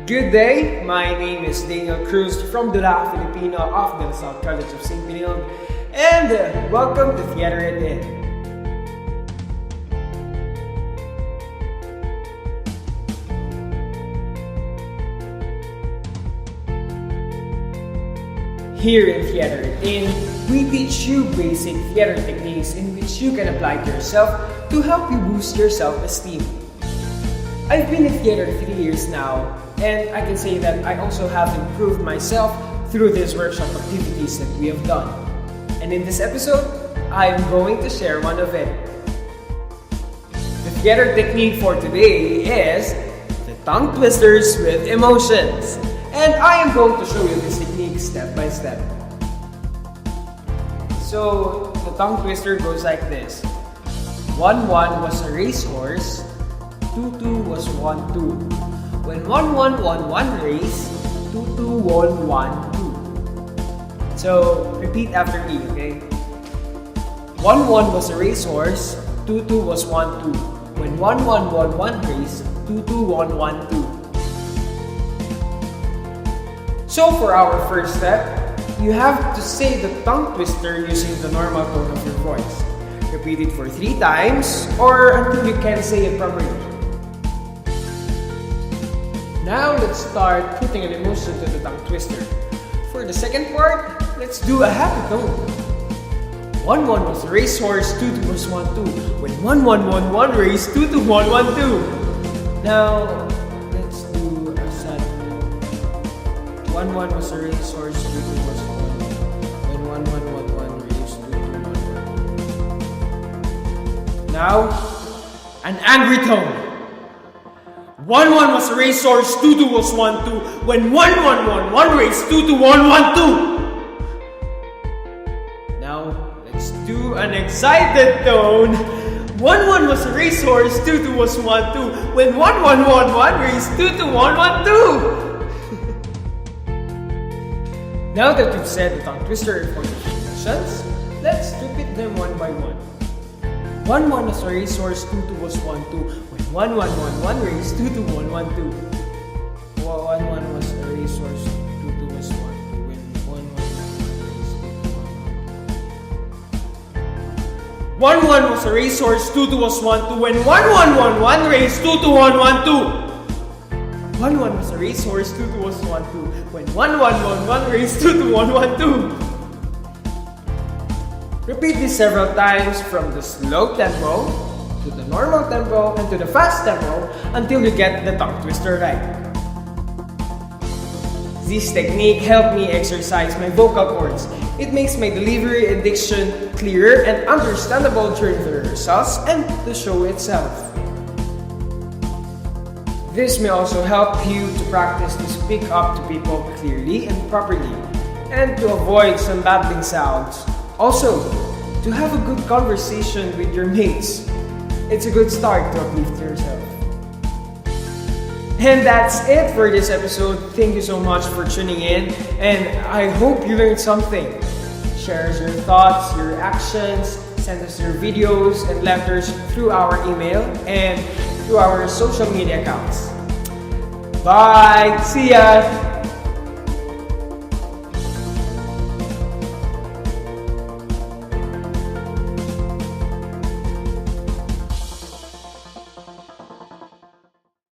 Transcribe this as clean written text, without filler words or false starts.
Good day, my name is Daniel Cruz from Dulac, Filipino of the South College of St. Benilde, and welcome to Theater It In. Here in Theater It In, we teach you basic theater techniques in which you can apply to yourself to help you boost your self-esteem. I've been in theater 3 years now, and I can say that I also have improved myself through these workshop activities that we have done. And in this episode, I'm going to share one of it. The theater technique for today is the tongue twisters with emotions. And I am going to show you this technique step by step. So, the tongue twister goes like this. 1-1 was a racehorse, 2-2 was 1-2. When 1-1 won one race, 2-2 won 1-2. So, repeat after me, okay? 1-1 was a racehorse, 2-2 was 1-2. When 1-1 won one race, 2-2 won 1-2. So for our first step, you have to say the tongue twister using the normal tone of your voice. Repeat it for 3 times or until you can say it properly. Now let's start putting an emotion to the tongue twister. For the second part, let's do a happy tone. 1-1 was a racehorse, 2-2 was 1-2. When 1-1 won one race, 2-2 won 1-2. Now, let's do a sad tone. 1-1 was a racehorse, 2-2 was 1. When 1-1 won one race, 2-2 won 1. Now, an angry tone. 1-1 was a racehorse, 2-2 was 1-2. When 1-1 won one race, 2-2 won 1-2. Now, let's do an excited tone. 1-1 was a racehorse, 2-2 was 1-2. When 1-1 won one race, 2-2 won 1-2. Now that we've said the tongue twister for the emotions, let's repeat them one by one. 1-1 was a racehorse, 2-2 was 1-2. When 1-1 won one race, 2-2 won 1-2. 1-1 was a racehorse, 2-2 was 1-2. When 1-1 won one race, 2-2 won 1-2. 1-1 was a racehorse, 2-2 was 1-2. When 1-1 won one race, 2-2 won 1-2. 1-1 was a racehorse, 2-2 was 1-2. When 1-1 won one race, 2-2 won 1-2. Repeat this several times from the slow tempo to the normal tempo and to the fast tempo until you get the tongue twister right. This technique helped me exercise my vocal cords. It makes my delivery and diction clearer and understandable during the rehearsals and the show itself. This may also help you to practice to speak up to people clearly and properly, and to avoid some babbling sounds. Also, to have a good conversation with your mates. It's a good start to uplift yourself. And that's it for this episode. Thank you so much for tuning in, and I hope you learned something. Share us your thoughts, your actions, send us your videos and letters through our email and through our social media accounts. Bye! See ya!